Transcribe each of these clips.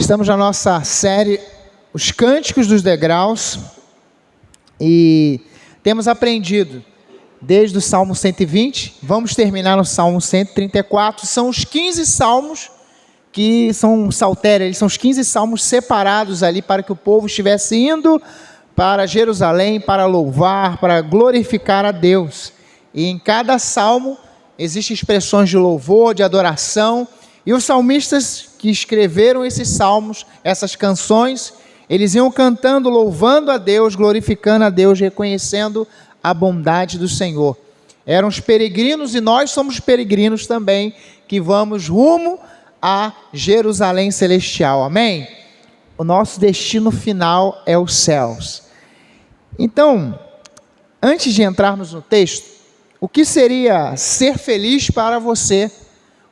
Estamos na nossa série Os Cânticos dos Degraus e temos aprendido desde o Salmo 120, vamos terminar no Salmo 134, são os 15 salmos que são saltéria, eles são os 15 salmos separados ali para que o povo estivesse indo para Jerusalém, para louvar, para glorificar a Deus. E em cada salmo existem expressões de louvor, de adoração, e os salmistas que escreveram esses salmos, essas canções, eles iam cantando, louvando a Deus, glorificando a Deus, reconhecendo a bondade do Senhor. Eram os peregrinos e nós somos peregrinos também, que vamos rumo a Jerusalém celestial, amém? O nosso destino final é os céus. Então, antes de entrarmos no texto, o que seria ser feliz para você?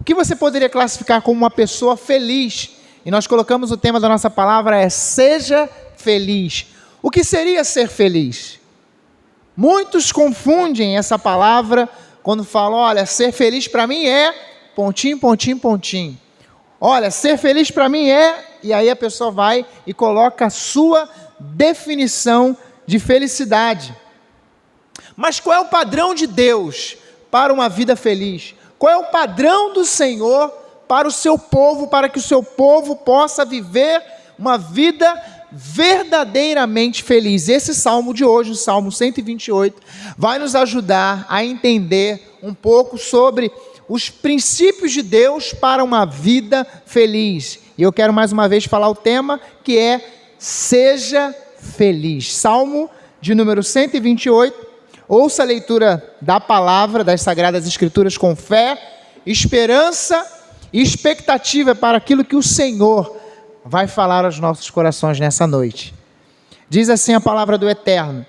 O que você poderia classificar como uma pessoa feliz? E nós colocamos o tema da nossa palavra é seja feliz. O que seria ser feliz? Muitos confundem essa palavra quando falam, olha, ser feliz para mim é pontinho, pontinho, pontinho. Olha, ser feliz para mim é... E aí a pessoa vai e coloca a sua definição de felicidade. Mas qual é o padrão de Deus para uma vida feliz? Qual é o padrão do Senhor para o seu povo, para que o seu povo possa viver uma vida verdadeiramente feliz? Esse salmo de hoje, o Salmo 128, vai nos ajudar a entender um pouco sobre os princípios de Deus para uma vida feliz. E eu quero mais uma vez falar o tema que é seja feliz. Salmo de número 128. Ouça a leitura da palavra, das Sagradas Escrituras com fé, esperança e expectativa para aquilo que o Senhor vai falar aos nossos corações nessa noite. Diz assim a palavra do Eterno: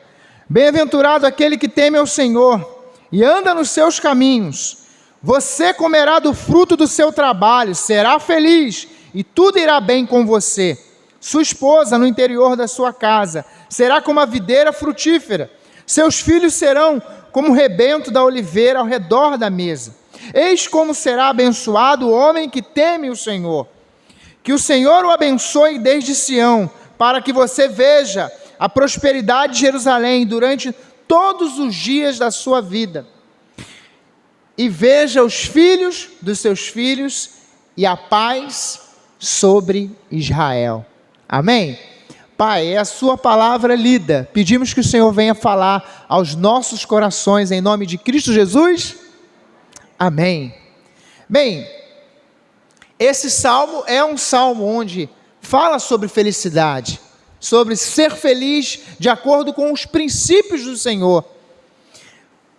bem-aventurado aquele que teme ao Senhor e anda nos seus caminhos. Você comerá do fruto do seu trabalho, será feliz e tudo irá bem com você. Sua esposa no interior da sua casa será como a videira frutífera. Seus filhos serão como o rebento da oliveira ao redor da mesa. Eis como será abençoado o homem que teme o Senhor. Que o Senhor o abençoe desde Sião, para que você veja a prosperidade de Jerusalém durante todos os dias da sua vida. E veja os filhos dos seus filhos e a paz sobre Israel. Amém? Pai, é a sua palavra lida. Pedimos que o Senhor venha falar aos nossos corações em nome de Cristo Jesus. Amém. Bem, esse salmo é um salmo onde fala sobre felicidade, sobre ser feliz de acordo com os princípios do Senhor.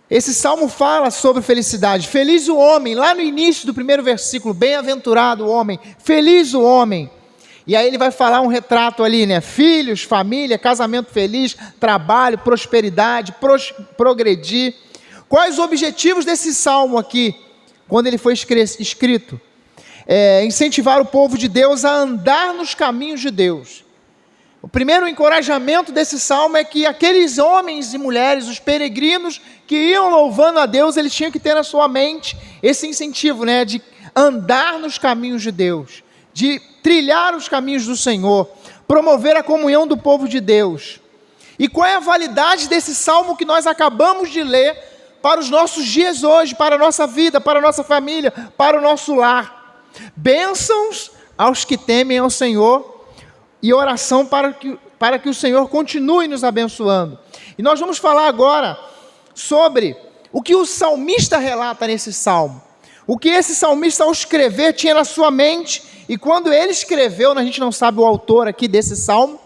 Esse salmo fala sobre felicidade. Feliz o homem, lá no início do primeiro versículo, bem-aventurado o homem, feliz o homem. E aí ele vai falar um retrato ali, né? Filhos, família, casamento feliz, trabalho, prosperidade, progredir. Quais os objetivos desse salmo aqui, quando ele foi escrito? Incentivar o povo de Deus a andar nos caminhos de Deus. O primeiro encorajamento desse salmo é que aqueles homens e mulheres, os peregrinos que iam louvando a Deus, eles tinham que ter na sua mente esse incentivo, né? De andar nos caminhos de Deus, de trilhar os caminhos do Senhor, promover a comunhão do povo de Deus. E qual é a validade desse salmo que nós acabamos de ler para os nossos dias hoje, para a nossa vida, para a nossa família, para o nosso lar? Bênçãos aos que temem ao Senhor e oração para que o Senhor continue nos abençoando. E nós vamos falar agora sobre o que o salmista relata nesse salmo. O que esse salmista ao escrever tinha na sua mente, e quando ele escreveu, a gente não sabe o autor aqui desse salmo,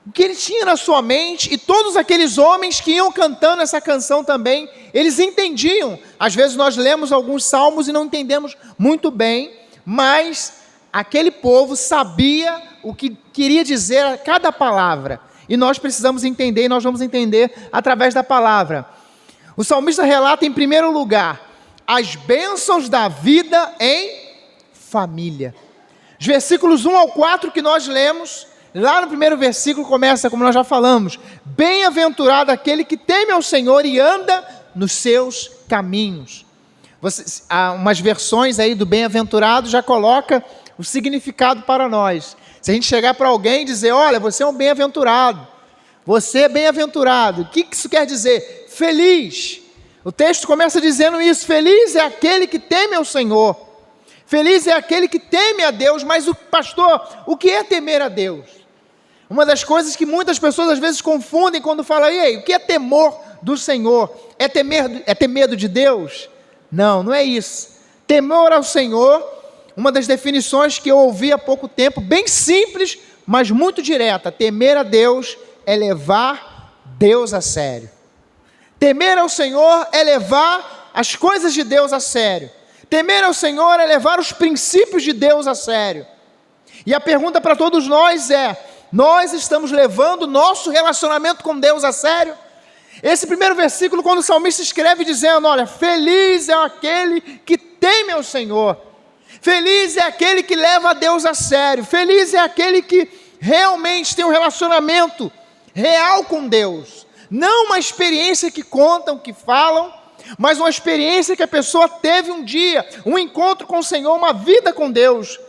o que ele tinha na sua mente, e todos aqueles homens que iam cantando essa canção também, eles entendiam. Às vezes nós lemos alguns salmos e não entendemos muito bem, mas aquele povo sabia o que queria dizer a cada palavra, e nós precisamos entender, e nós vamos entender através da palavra. O salmista relata em primeiro lugar as bênçãos da vida em família. Os versículos 1 ao 4 que nós lemos, lá no primeiro versículo começa, como nós já falamos, bem-aventurado aquele que teme ao Senhor e anda nos seus caminhos. Há umas versões aí do bem-aventurado já coloca o significado para nós. Se a gente chegar para alguém e dizer, olha, você é um bem-aventurado, você é bem-aventurado, o que isso quer dizer? Feliz. O texto começa dizendo isso, feliz é aquele que teme ao Senhor, feliz é aquele que teme a Deus. Mas pastor, o que é temer a Deus? Uma das coisas que muitas pessoas às vezes confundem quando falam, e aí, o que é temor do Senhor? É ter medo de Deus? Não, não é isso. Temor ao Senhor, uma das definições que eu ouvi há pouco tempo, bem simples, mas muito direta. Temer a Deus é levar Deus a sério. Temer ao Senhor é levar as coisas de Deus a sério. Temer ao Senhor é levar os princípios de Deus a sério. E a pergunta para todos nós é, nós estamos levando o nosso relacionamento com Deus a sério? Esse primeiro versículo, quando o salmista escreve dizendo, olha, feliz é aquele que teme ao Senhor, feliz é aquele que leva a Deus a sério, feliz é aquele que realmente tem um relacionamento real com Deus, não uma experiência que contam, que falam, mas uma experiência que a pessoa teve um dia, um encontro com o Senhor, uma vida com Deus.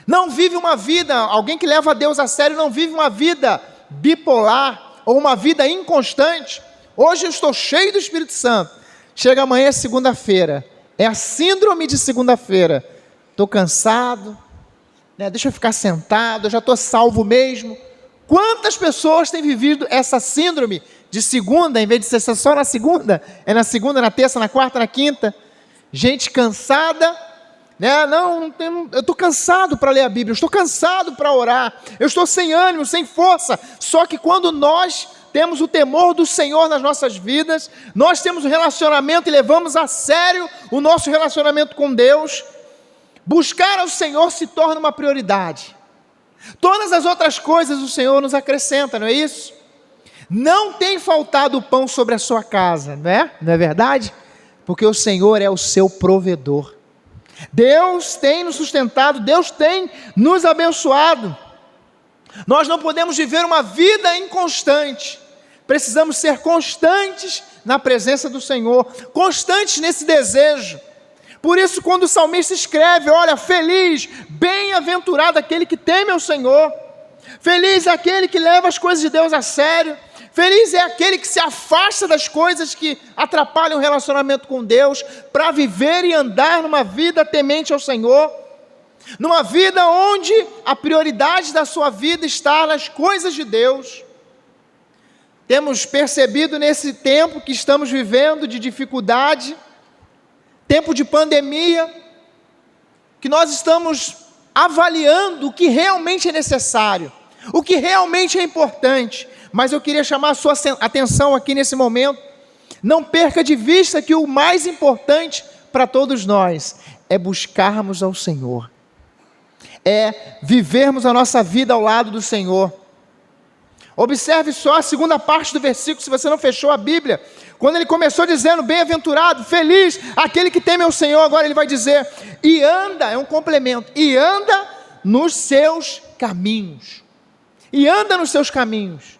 Não vive uma vida, alguém que leva a Deus a sério não vive uma vida bipolar, ou uma vida inconstante. Hoje eu estou cheio do Espírito Santo, chega amanhã é segunda-feira, é a síndrome de segunda-feira, estou cansado, né? Deixa eu ficar sentado, eu já estou salvo mesmo. Quantas pessoas têm vivido essa síndrome de segunda, em vez de ser só na segunda, é na segunda, na terça, na quarta, na quinta, gente cansada, né? Eu estou cansado para ler a Bíblia, eu estou cansado para orar, eu estou sem ânimo, sem força. Só que quando nós temos o temor do Senhor nas nossas vidas, nós temos um relacionamento e levamos a sério o nosso relacionamento com Deus, buscar ao Senhor se torna uma prioridade. Todas as outras coisas o Senhor nos acrescenta, não é isso? Não tem faltado o pão sobre a sua casa, não é? Não é verdade? Porque o Senhor é o seu provedor. Deus tem nos sustentado, Deus tem nos abençoado. Nós não podemos viver uma vida inconstante. Precisamos ser constantes na presença do Senhor, constantes nesse desejo. Por isso, quando o salmista escreve, olha, feliz, bem-aventurado aquele que teme ao Senhor, feliz é aquele que leva as coisas de Deus a sério, feliz é aquele que se afasta das coisas que atrapalham o relacionamento com Deus, para viver e andar numa vida temente ao Senhor, numa vida onde a prioridade da sua vida está nas coisas de Deus. Temos percebido nesse tempo que estamos vivendo de dificuldade, tempo de pandemia, que nós estamos avaliando o que realmente é necessário, o que realmente é importante. Mas eu queria chamar a sua atenção aqui nesse momento, não perca de vista que o mais importante para todos nós é buscarmos ao Senhor, é vivermos a nossa vida ao lado do Senhor. Observe só a segunda parte do versículo, se você não fechou a Bíblia, quando ele começou dizendo, bem-aventurado, feliz, aquele que teme ao Senhor, agora ele vai dizer, e anda, é um complemento, e anda nos seus caminhos, e anda nos seus caminhos,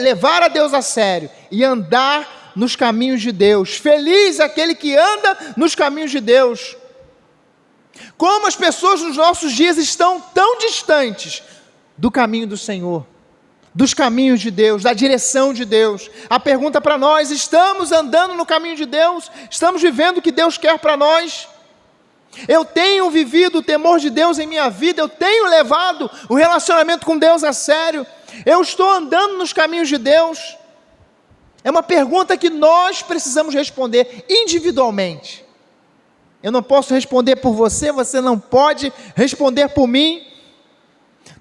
levar a Deus a sério, e andar nos caminhos de Deus, feliz aquele que anda nos caminhos de Deus. Como as pessoas nos nossos dias estão tão distantes do caminho do Senhor, dos caminhos de Deus, da direção de Deus. A pergunta para nós, estamos andando no caminho de Deus? Estamos vivendo o que Deus quer para nós? Eu tenho vivido o temor de Deus em minha vida? Eu tenho levado o relacionamento com Deus a sério? Eu estou andando nos caminhos de Deus? É uma pergunta que nós precisamos responder individualmente. Eu não posso responder por você, você não pode responder por mim.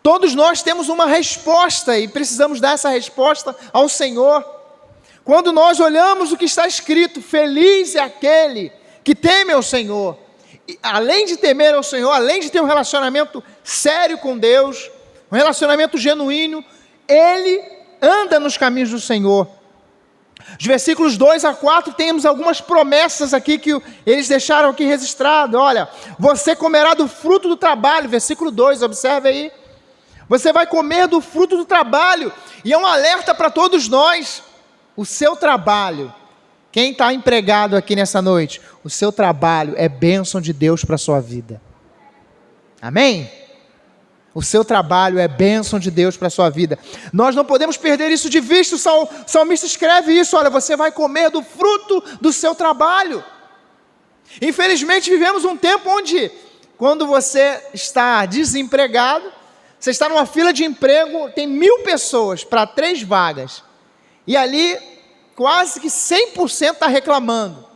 Todos nós temos uma resposta e precisamos dar essa resposta ao Senhor. Quando nós olhamos o que está escrito, feliz é aquele que teme ao Senhor. E, além de temer ao Senhor, além de ter um relacionamento sério com Deus, um relacionamento genuíno, ele anda nos caminhos do Senhor. Os versículos 2 a 4, temos algumas promessas aqui que eles deixaram aqui registrado. Olha, você comerá do fruto do trabalho, versículo 2, observe aí. Você vai comer do fruto do trabalho, e é um alerta para todos nós. O seu trabalho, quem está empregado aqui nessa noite, o seu trabalho é bênção de Deus para a sua vida. Amém? O seu trabalho é bênção de Deus para a sua vida. Nós não podemos perder isso de vista. O salmista escreve isso: olha, você vai comer do fruto do seu trabalho. Infelizmente vivemos um tempo onde, quando você está desempregado, você está numa fila de emprego, tem 1000 pessoas para 3 vagas, e ali quase que 100% está reclamando.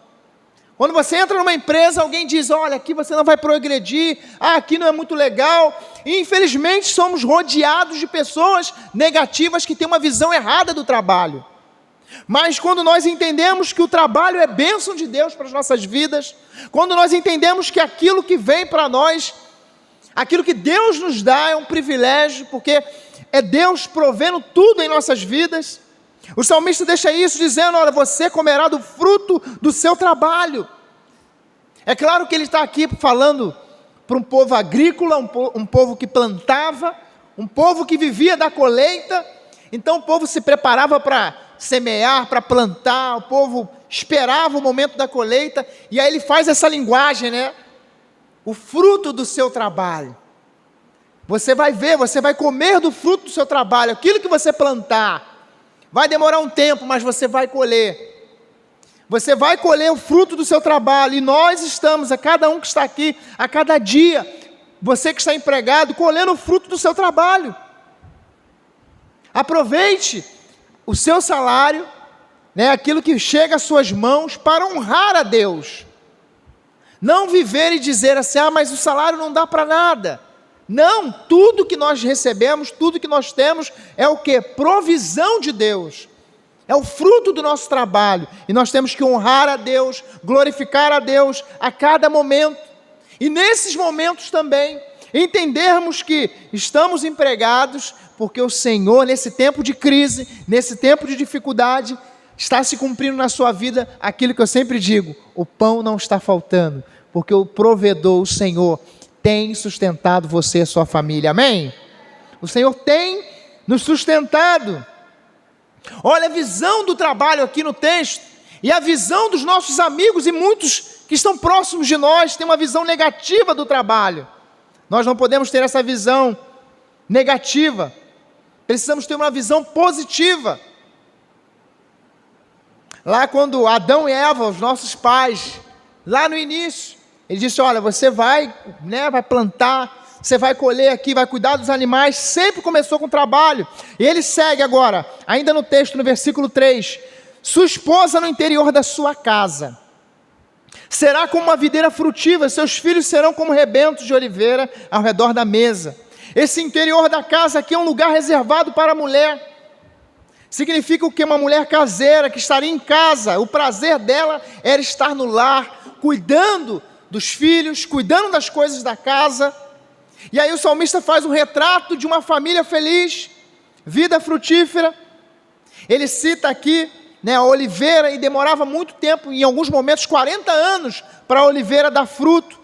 Quando você entra numa empresa, alguém diz: olha, aqui você não vai progredir, aqui não é muito legal. E infelizmente somos rodeados de pessoas negativas que têm uma visão errada do trabalho. Mas quando nós entendemos que o trabalho é bênção de Deus para as nossas vidas, quando nós entendemos que aquilo que vem para nós, aquilo que Deus nos dá é um privilégio, porque é Deus provendo tudo em nossas vidas, o salmista deixa isso dizendo: olha, você comerá do fruto do seu trabalho. É claro que ele está aqui falando para um povo agrícola, um povo que plantava, um povo que vivia da colheita. Então o povo se preparava para semear, para plantar, o povo esperava o momento da colheita, e aí ele faz essa linguagem, né? O fruto do seu trabalho. Você vai ver, você vai comer do fruto do seu trabalho, aquilo que você plantar. Vai demorar um tempo, mas você vai colher. Você vai colher o fruto do seu trabalho. E nós estamos, a cada um que está aqui, a cada dia, você que está empregado, colhendo o fruto do seu trabalho. Aproveite o seu salário, né, aquilo que chega às suas mãos, para honrar a Deus. Não viver e dizer assim: mas o salário não dá para nada. Não, tudo que nós recebemos, tudo que nós temos é o quê? Provisão de Deus. É o fruto do nosso trabalho. E nós temos que honrar a Deus, glorificar a Deus a cada momento. E nesses momentos também, entendermos que estamos empregados, porque o Senhor, nesse tempo de crise, nesse tempo de dificuldade, está se cumprindo na sua vida aquilo que eu sempre digo: o pão não está faltando, porque o provedor, o Senhor, tem sustentado você e a sua família. Amém? O Senhor tem nos sustentado. Olha a visão do trabalho aqui no texto, e a visão dos nossos amigos, e muitos que estão próximos de nós têm uma visão negativa do trabalho. Nós não podemos ter essa visão negativa, precisamos ter uma visão positiva. Lá quando Adão e Eva, os nossos pais, lá no início, ele disse: olha, você vai plantar, você vai colher aqui, vai cuidar dos animais. Sempre começou com trabalho. E ele segue agora, ainda no texto, no versículo 3: sua esposa no interior da sua casa será como uma videira frutífera, seus filhos serão como rebentos de oliveira ao redor da mesa. Esse interior da casa aqui é um lugar reservado para a mulher. Significa o que? Uma mulher caseira, que estaria em casa. O prazer dela era estar no lar, cuidando dos filhos, cuidando das coisas da casa. E aí o salmista faz um retrato de uma família feliz, vida frutífera. Ele cita aqui, a oliveira, e demorava muito tempo, em alguns momentos 40 anos, para a oliveira dar fruto.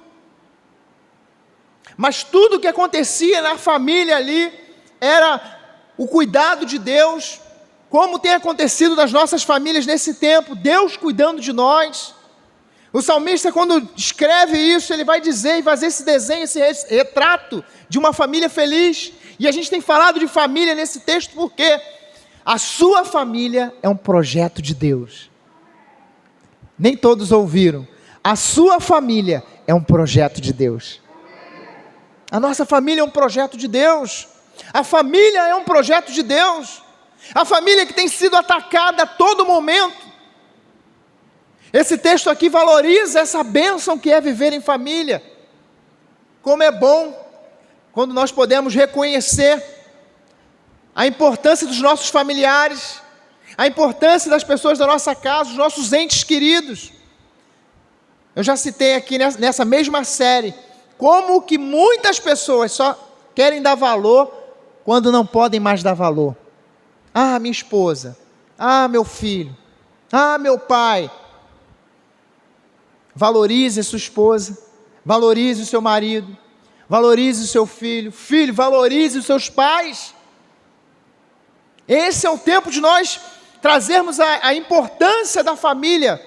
Mas tudo o que acontecia na família ali era o cuidado de Deus, como tem acontecido nas nossas famílias nesse tempo, Deus cuidando de nós. O salmista, quando escreve isso, ele vai dizer e fazer esse desenho, esse retrato de uma família feliz. E a gente tem falado de família nesse texto porque a sua família é um projeto de Deus. Nem todos ouviram. A sua família é um projeto de Deus. A nossa família é um projeto de Deus. A família é um projeto de Deus. A família que tem sido atacada a todo momento. Esse texto aqui valoriza essa bênção que é viver em família. Como é bom quando nós podemos reconhecer a importância dos nossos familiares, a importância das pessoas da nossa casa, os nossos entes queridos. Eu já citei aqui nessa mesma série, como que muitas pessoas só querem dar valor quando não podem mais dar valor. Minha esposa, meu filho, meu pai. Valorize a sua esposa, valorize o seu marido, valorize o seu filho. Filho, valorize os seus pais. Esse é o tempo de nós trazermos a importância da família,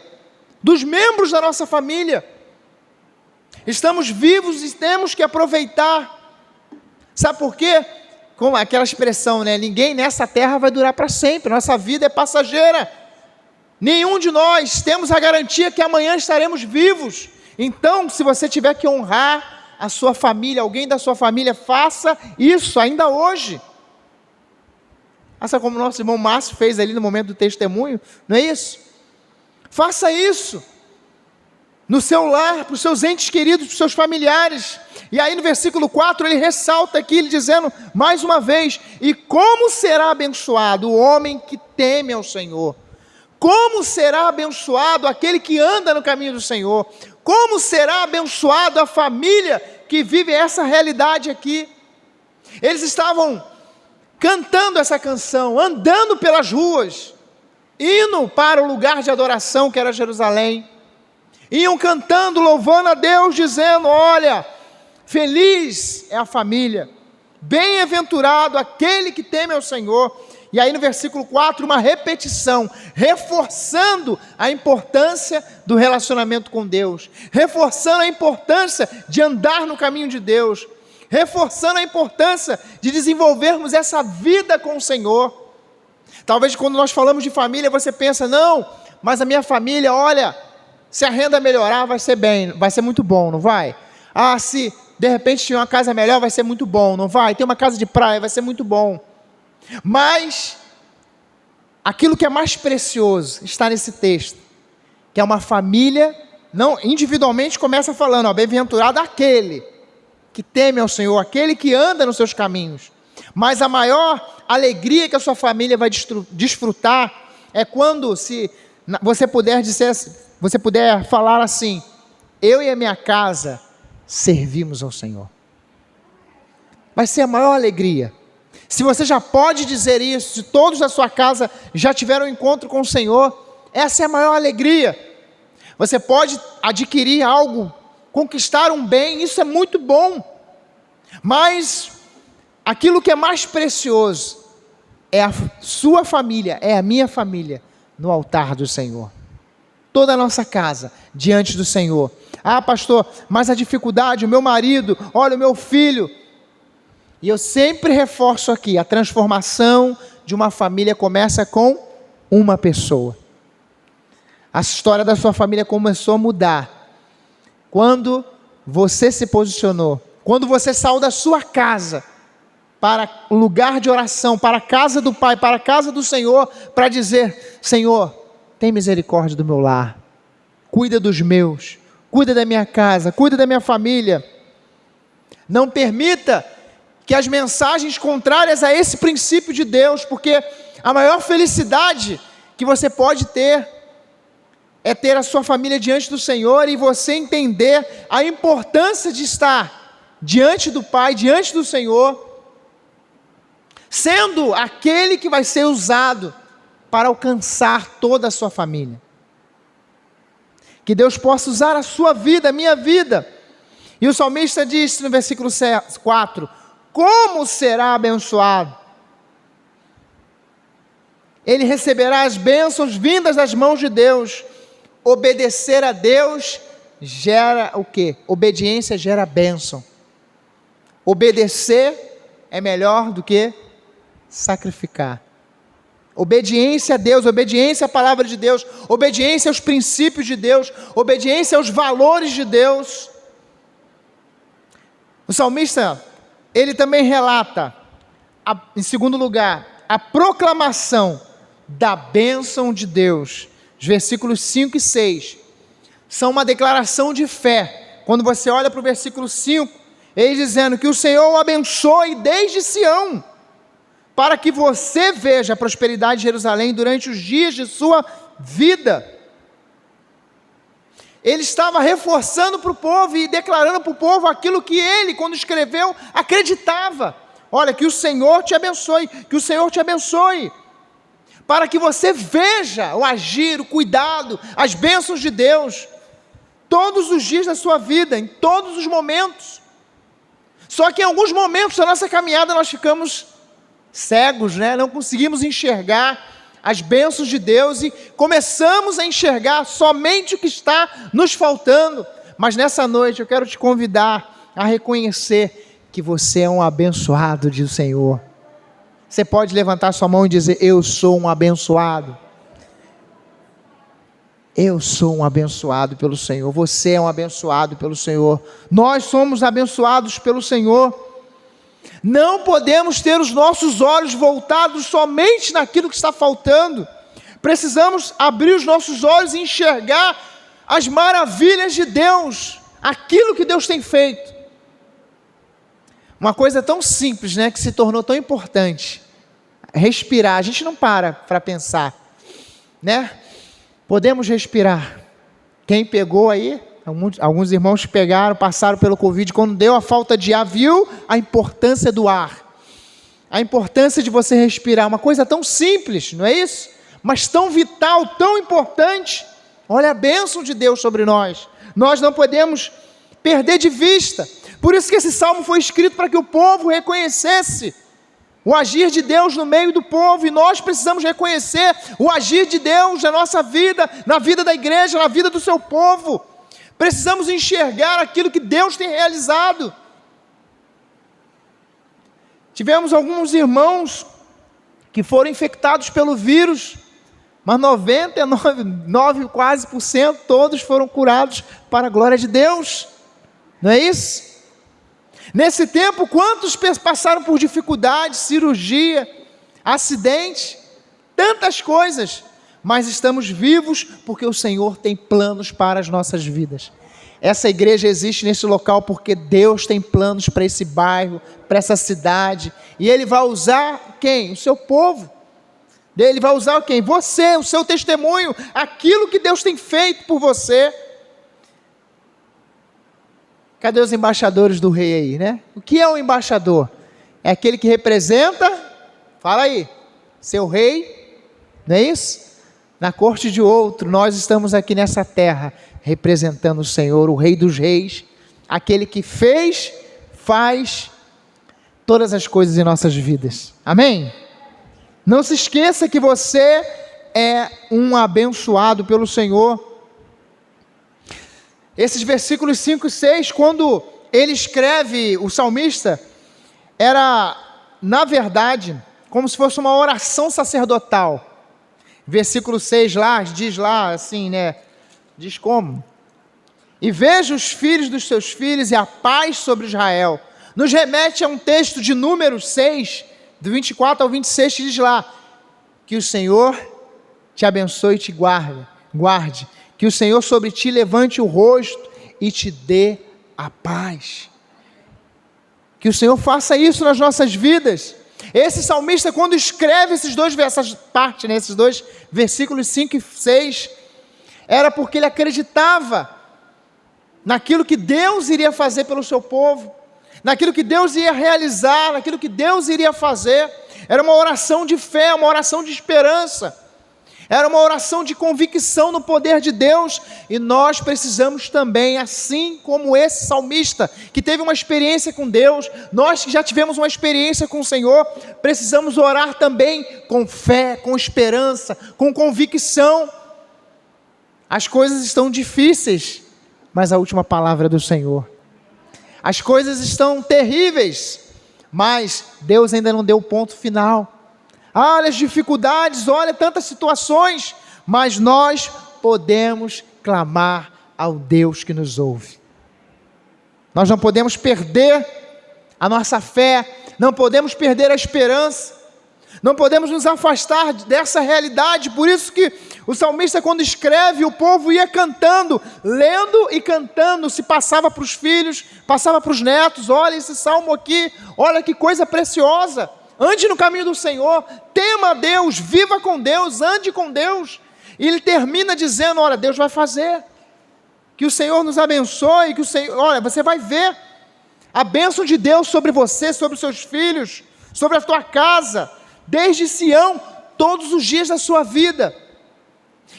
dos membros da nossa família. Estamos vivos e temos que aproveitar. Sabe por quê? Com aquela expressão, né? Ninguém nessa terra vai durar para sempre. Nossa vida é passageira. Nenhum de nós temos a garantia que amanhã estaremos vivos. Então, se você tiver que honrar a sua família, alguém da sua família, faça isso ainda hoje. Faça como o nosso irmão Márcio fez ali no momento do testemunho, não é isso? Faça isso no seu lar, para os seus entes queridos, para os seus familiares. E aí no versículo 4 ele ressalta aqui, ele dizendo mais uma vez: e como será abençoado o homem que teme ao Senhor? Como será abençoado aquele que anda no caminho do Senhor? Como será abençoado a família que vive essa realidade aqui? Eles estavam cantando essa canção, andando pelas ruas, indo para o lugar de adoração que era Jerusalém, iam cantando, louvando a Deus, dizendo: olha, feliz é a família, bem-aventurado aquele que teme ao Senhor. E aí no versículo 4, uma repetição, reforçando a importância do relacionamento com Deus, reforçando a importância de andar no caminho de Deus, reforçando a importância de desenvolvermos essa vida com o Senhor. Talvez quando nós falamos de família, você pensa: não, mas a minha família, olha, se a renda melhorar, vai ser bem, vai ser muito bom, não vai? Ah, se de repente tiver uma casa melhor, vai ser muito bom, não vai? Tem uma casa de praia, vai ser muito bom. Mas aquilo que é mais precioso está nesse texto, que é uma família, não individualmente começa falando, ó, bem-aventurado aquele que teme ao Senhor, aquele que anda nos seus caminhos. Mas a maior alegria que a sua família vai desfrutar é quando você puder falar assim: eu e a minha casa servimos ao Senhor. Vai ser a maior alegria. Se você já pode dizer isso, se todos da sua casa já tiveram um encontro com o Senhor, essa é a maior alegria. Você pode adquirir algo, conquistar um bem, isso é muito bom. Mas aquilo que é mais precioso é a sua família, é a minha família, no altar do Senhor. Toda a nossa casa diante do Senhor. Ah, pastor, mas a dificuldade, o meu marido, olha o meu filho. E eu sempre reforço aqui, a transformação de uma família começa com uma pessoa. A história da sua família começou a mudar quando você se posicionou, quando você saiu da sua casa para o lugar de oração, para a casa do Pai, para a casa do Senhor, para dizer: Senhor, tem misericórdia do meu lar, cuida dos meus, cuida da minha casa, cuida da minha família. Não permita que as mensagens contrárias a esse princípio de Deus, porque a maior felicidade que você pode ter é ter a sua família diante do Senhor e você entender a importância de estar diante do Pai, diante do Senhor, sendo aquele que vai ser usado para alcançar toda a sua família. Que Deus possa usar a sua vida, a minha vida. E o salmista disse no versículo 4, como será abençoado? Ele receberá as bênçãos vindas das mãos de Deus. Obedecer a Deus gera o quê? Obediência gera bênção. Obedecer é melhor do que sacrificar. Obediência a Deus, obediência à palavra de Deus, obediência aos princípios de Deus, obediência aos valores de Deus. O salmista, ele também relata, em segundo lugar, a proclamação da bênção de Deus. Os versículos 5 e 6 são uma declaração de fé. Quando você olha para o versículo 5, ele dizendo que o Senhor o abençoe desde Sião, para que você veja a prosperidade de Jerusalém durante os dias de sua vida. Ele estava reforçando para o povo e declarando para o povo aquilo que ele, quando escreveu, acreditava. Olha, que o Senhor te abençoe, que o Senhor te abençoe, para que você veja o agir, o cuidado, as bênçãos de Deus, todos os dias da sua vida, em todos os momentos. Só que em alguns momentos da nossa caminhada nós ficamos cegos, né? Não conseguimos enxergar as bênçãos de Deus e começamos a enxergar somente o que está nos faltando. Mas nessa noite eu quero te convidar a reconhecer que você é um abençoado do Senhor. Você pode levantar sua mão e dizer: eu sou um abençoado. Eu sou um abençoado pelo Senhor. Você é um abençoado pelo Senhor. Nós somos abençoados pelo Senhor. Não podemos ter os nossos olhos voltados somente naquilo que está faltando. Precisamos abrir os nossos olhos e enxergar as maravilhas de Deus, aquilo que Deus tem feito. Uma coisa tão simples, né, que se tornou tão importante. Respirar, a gente não para pensar, né? Podemos respirar. Quem pegou aí, alguns irmãos pegaram, passaram pelo Covid, quando deu a falta de ar, viu a importância do ar. A importância de você respirar, uma coisa tão simples, não é isso? Mas tão vital, tão importante. Olha a bênção de Deus sobre nós. Nós não podemos perder de vista. Por isso que esse salmo foi escrito para que o povo reconhecesse o agir de Deus no meio do povo. E nós precisamos reconhecer o agir de Deus na nossa vida, na vida da igreja, na vida do seu povo. Precisamos enxergar aquilo que Deus tem realizado. Tivemos alguns irmãos que foram infectados pelo vírus, mas 99, quase por cento, todos foram curados para a glória de Deus. Não é isso? Nesse tempo, quantos passaram por dificuldades, cirurgia, acidente, tantas coisas, mas estamos vivos porque o Senhor tem planos para as nossas vidas. Essa igreja existe nesse local porque Deus tem planos para esse bairro, para essa cidade, e Ele vai usar quem? O seu povo. Ele vai usar quem? Você, o seu testemunho, aquilo que Deus tem feito por você. Cadê os embaixadores do rei aí, né? O que é um embaixador? É aquele que representa, fala aí, seu rei, não é isso? Na corte de outro, nós estamos aqui nessa terra, representando o Senhor, o Rei dos Reis, aquele que fez, faz todas as coisas em nossas vidas. Amém? Não se esqueça que você é um abençoado pelo Senhor. Esses versículos 5 e 6, quando ele escreve, o salmista, era, na verdade, como se fosse uma oração sacerdotal. Versículo 6 lá, diz lá assim, né? Diz como? E veja os filhos dos seus filhos e a paz sobre Israel. Nos remete a um texto de Números 6, do 24 ao 26, que diz lá, que o Senhor te abençoe e te guarde, que o Senhor sobre ti levante o rosto e te dê a paz. Que o Senhor faça isso nas nossas vidas. Esse salmista, quando escreve esses dois versículos 5 e 6, era porque ele acreditava naquilo que Deus iria fazer pelo seu povo, naquilo que Deus ia realizar, naquilo que Deus iria fazer. Era uma oração de fé, uma oração de esperança, era uma oração de convicção no poder de Deus. E nós precisamos também, assim como esse salmista, que teve uma experiência com Deus, nós que já tivemos uma experiência com o Senhor, precisamos orar também com fé, com esperança, com convicção. As coisas estão difíceis, mas a última palavra é do Senhor. As coisas estão terríveis, mas Deus ainda não deu o ponto final. Olha as dificuldades, olha tantas situações, mas nós podemos clamar ao Deus que nos ouve. Nós não podemos perder a nossa fé, não podemos perder a esperança, não podemos nos afastar dessa realidade. Por isso que o salmista, quando escreve, o povo ia cantando, lendo e cantando, se passava para os filhos, passava para os netos. Olha esse salmo aqui, olha que coisa preciosa. Ande no caminho do Senhor, tema a Deus, viva com Deus, ande com Deus. E ele termina dizendo, olha, Deus vai fazer, que o Senhor nos abençoe, que o Senhor, olha, você vai ver a bênção de Deus sobre você, sobre os seus filhos, sobre a tua casa, desde Sião, todos os dias da sua vida.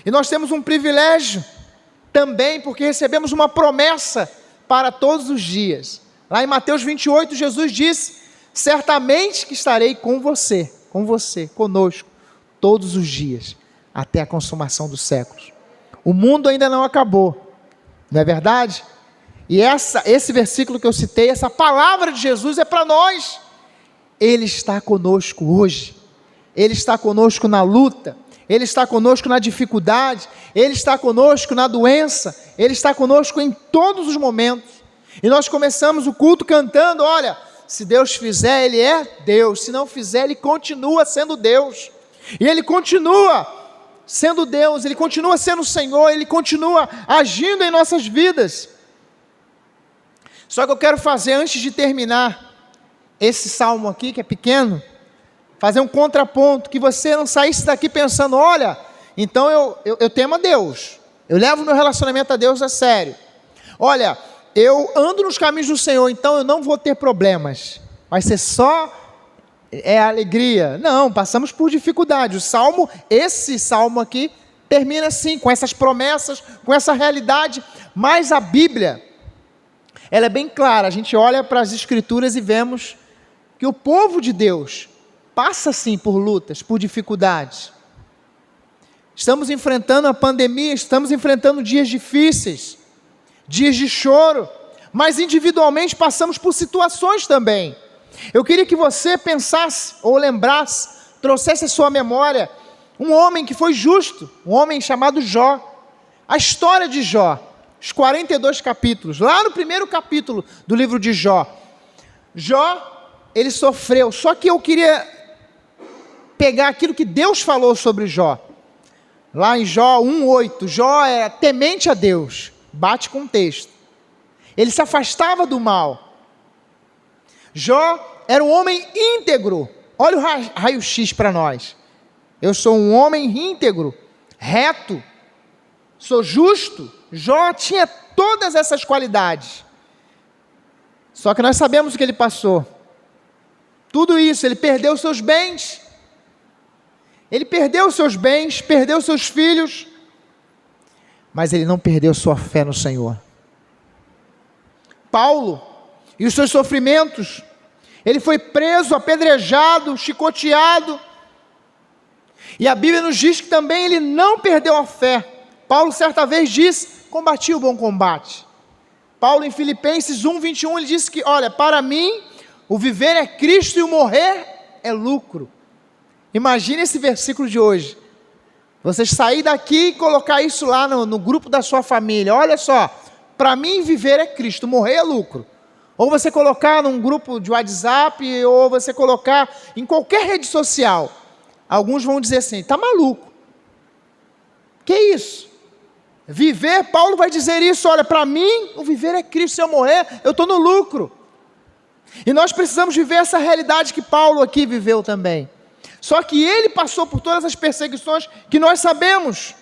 E nós temos um privilégio também, porque recebemos uma promessa para todos os dias. Lá em Mateus 28, Jesus disse, certamente que estarei com você, conosco, todos os dias, até a consumação dos séculos. O mundo ainda não acabou, não é verdade? E esse versículo que eu citei, essa palavra de Jesus é para nós. Ele está conosco hoje. Ele está conosco na luta. Ele está conosco na dificuldade. Ele está conosco na doença. Ele está conosco em todos os momentos. E nós começamos o culto cantando, olha, se Deus fizer, Ele é Deus. Se não fizer, Ele continua sendo Deus. E Ele continua sendo Deus. Ele continua sendo o Senhor. Ele continua agindo em nossas vidas. Só que eu quero fazer, antes de terminar esse salmo aqui, que é pequeno, fazer um contraponto, que você não saísse daqui pensando, olha, então eu temo a Deus, eu levo meu relacionamento a Deus a sério, olha, eu ando nos caminhos do Senhor, então eu não vou ter problemas, vai ser só alegria. Não, passamos por dificuldade. Esse salmo aqui termina assim, com essas promessas, com essa realidade, mas a Bíblia, ela é bem clara. A gente olha para as Escrituras e vemos que o povo de Deus passa sim por lutas, por dificuldades. Estamos enfrentando a pandemia, estamos enfrentando dias difíceis, dias de choro, mas individualmente passamos por situações também. Eu queria que você pensasse ou lembrasse, trouxesse à sua memória um homem que foi justo, um homem chamado Jó. A história de Jó, os 42 capítulos, lá no primeiro capítulo do livro de Jó. Jó, ele sofreu, só que eu queria pegar aquilo que Deus falou sobre Jó. Lá em Jó 1:8, Jó é temente a Deus, bate com o texto. Ele se afastava do mal. Jó era um homem íntegro. Olha o raio-x para nós. Eu sou um homem íntegro, reto, sou justo. Jó tinha todas essas qualidades. Só que nós sabemos o que ele passou. Tudo isso, ele perdeu seus bens. Ele perdeu seus bens, perdeu seus filhos. Mas ele não perdeu sua fé no Senhor. Paulo e os seus sofrimentos. Ele foi preso, apedrejado, chicoteado. E a Bíblia nos diz que também ele não perdeu a fé. Paulo certa vez disse, combati o bom combate. Paulo em Filipenses 1:21, ele disse que, olha, para mim, o viver é Cristo e o morrer é lucro. Imagine esse versículo de hoje. Você sair daqui e colocar isso lá no grupo da sua família. Olha só, para mim viver é Cristo, morrer é lucro. Ou você colocar num grupo de WhatsApp, ou você colocar em qualquer rede social. Alguns vão dizer assim, está maluco. Que isso? Viver, Paulo vai dizer isso, olha, para mim o viver é Cristo, se eu morrer, eu estou no lucro. E nós precisamos viver essa realidade que Paulo aqui viveu também. Só que ele passou por todas as perseguições que nós sabemos.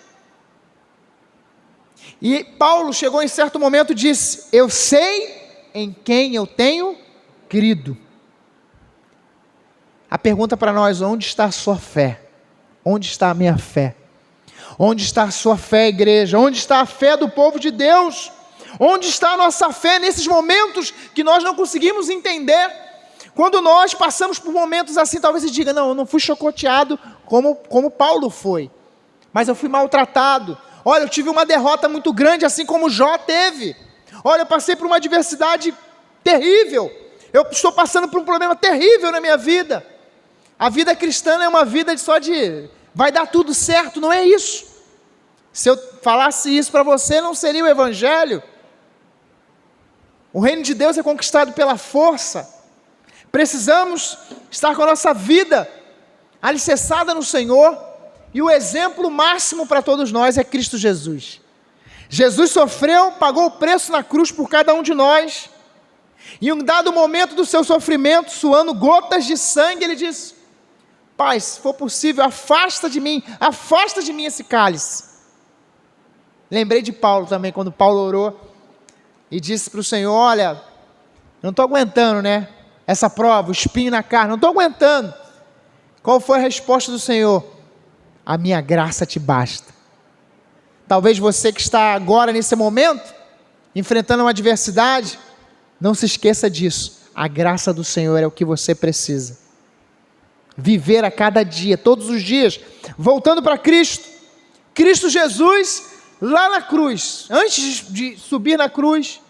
E Paulo chegou em certo momento e disse, eu sei em quem eu tenho crido. A pergunta para nós, onde está a sua fé? Onde está a minha fé? Onde está a sua fé, igreja? Onde está a fé do povo de Deus? Onde está a nossa fé nesses momentos que nós não conseguimos entender? Quando nós passamos por momentos assim, talvez você diga, não, eu não fui chicoteado como Paulo foi, mas eu fui maltratado. Olha, eu tive uma derrota muito grande, assim como Jó teve. Olha, eu passei por uma adversidade terrível. Eu estou passando por um problema terrível na minha vida. A vida cristã é uma vida só de vai dar tudo certo, não é isso. Se eu falasse isso para você, não seria o evangelho. O reino de Deus é conquistado pela força. Precisamos estar com a nossa vida alicerçada no Senhor. E o exemplo máximo para todos nós é Cristo Jesus. Jesus sofreu, pagou o preço na cruz por cada um de nós. E em um dado momento do seu sofrimento, suando gotas de sangue, ele disse, Pai, se for possível, afasta de mim esse cálice. Lembrei de Paulo também, quando Paulo orou e disse para o Senhor, olha, não estou aguentando, né? Essa prova, o espinho na carne, não estou aguentando. Qual foi a resposta do Senhor? A minha graça te basta. Talvez você que está agora nesse momento, enfrentando uma adversidade, não se esqueça disso. A graça do Senhor é o que você precisa. Viver a cada dia, todos os dias, voltando para Cristo. Cristo Jesus, lá na cruz, antes de subir na cruz,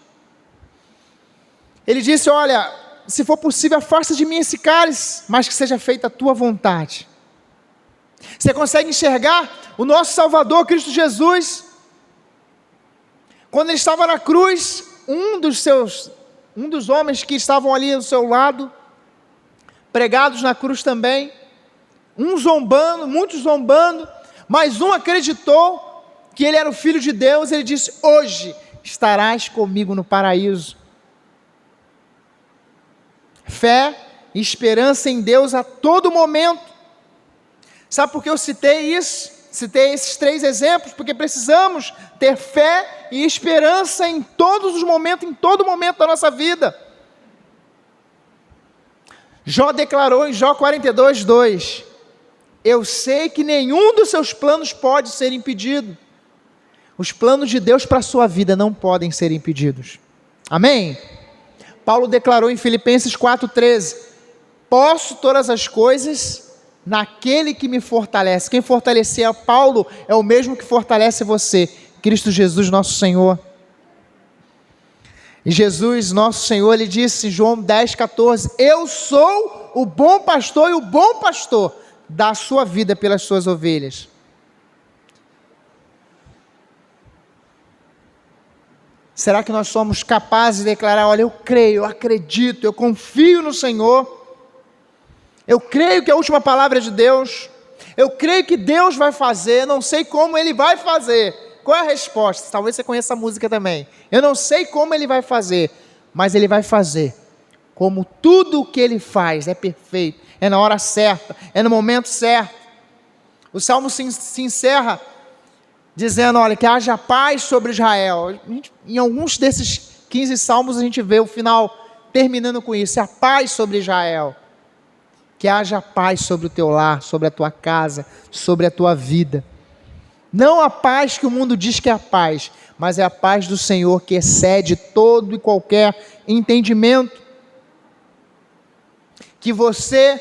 Ele disse: olha, se for possível, afasta de mim esse cálice, mas que seja feita a tua vontade. Você consegue enxergar o nosso Salvador, Cristo Jesus? Quando ele estava na cruz, um dos homens que estavam ali ao seu lado, pregados na cruz também, um zombando, muitos zombando, mas um acreditou que ele era o Filho de Deus. Ele disse: hoje estarás comigo no paraíso. Fé e esperança em Deus a todo momento. Sabe por que eu citei isso? Citei esses 3 exemplos, porque precisamos ter fé e esperança em todos os momentos, em todo momento da nossa vida. Jó declarou em Jó 42:2: eu sei que nenhum dos seus planos pode ser impedido. Os planos de Deus para a sua vida não podem ser impedidos. Amém? Paulo declarou em Filipenses 4:13: posso todas as coisas naquele que me fortalece. Quem fortalecia Paulo é o mesmo que fortalece você, Cristo Jesus nosso Senhor. E Jesus nosso Senhor, ele disse em João 10:14: eu sou o bom pastor, e o bom pastor dá a sua vida pelas suas ovelhas. Será que nós somos capazes de declarar: olha, eu creio, eu acredito, eu confio no Senhor, eu creio que a última palavra é de Deus, eu creio que Deus vai fazer, não sei como Ele vai fazer. Qual é a resposta? Talvez você conheça a música também. Eu não sei como Ele vai fazer, mas Ele vai fazer. Como tudo o que Ele faz é perfeito, é na hora certa, é no momento certo. O Salmo se encerra dizendo: olha, que haja paz sobre Israel. Em alguns desses 15 salmos a gente vê o final terminando com isso: a paz sobre Israel. Que haja paz sobre o teu lar, sobre a tua casa, sobre a tua vida. Não a paz que o mundo diz que é a paz, mas é a paz do Senhor que excede todo e qualquer entendimento. Que você,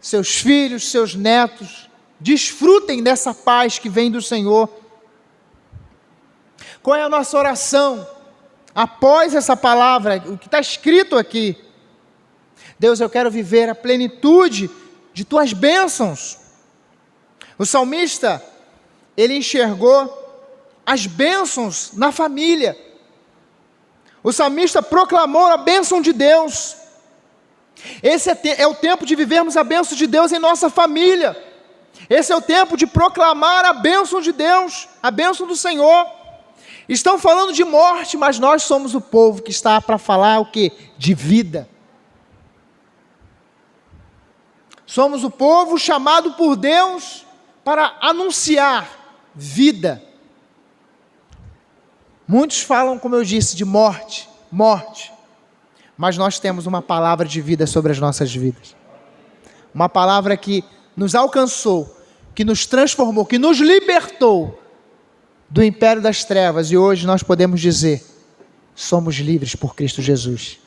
seus filhos, seus netos, desfrutem dessa paz que vem do Senhor. Qual é a nossa oração após essa palavra, o que está escrito aqui? Deus, eu quero viver a plenitude de tuas bênçãos. O salmista, ele enxergou as bênçãos na família. O salmista proclamou a bênção de Deus. Esse é o tempo de vivermos a bênção de Deus em nossa família. Esse é o tempo de proclamar a bênção de Deus, a bênção do Senhor. Estão falando de morte, mas nós somos o povo que está para falar o quê? De vida. Somos o povo chamado por Deus para anunciar vida. Muitos falam, como eu disse, de morte, mas nós temos uma palavra de vida sobre as nossas vidas. Uma palavra que nos alcançou, que nos transformou, que nos libertou do império das trevas, e hoje nós podemos dizer: somos livres por Cristo Jesus.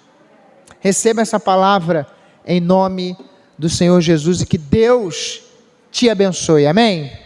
Receba essa palavra em nome do Senhor Jesus, e que Deus te abençoe. Amém?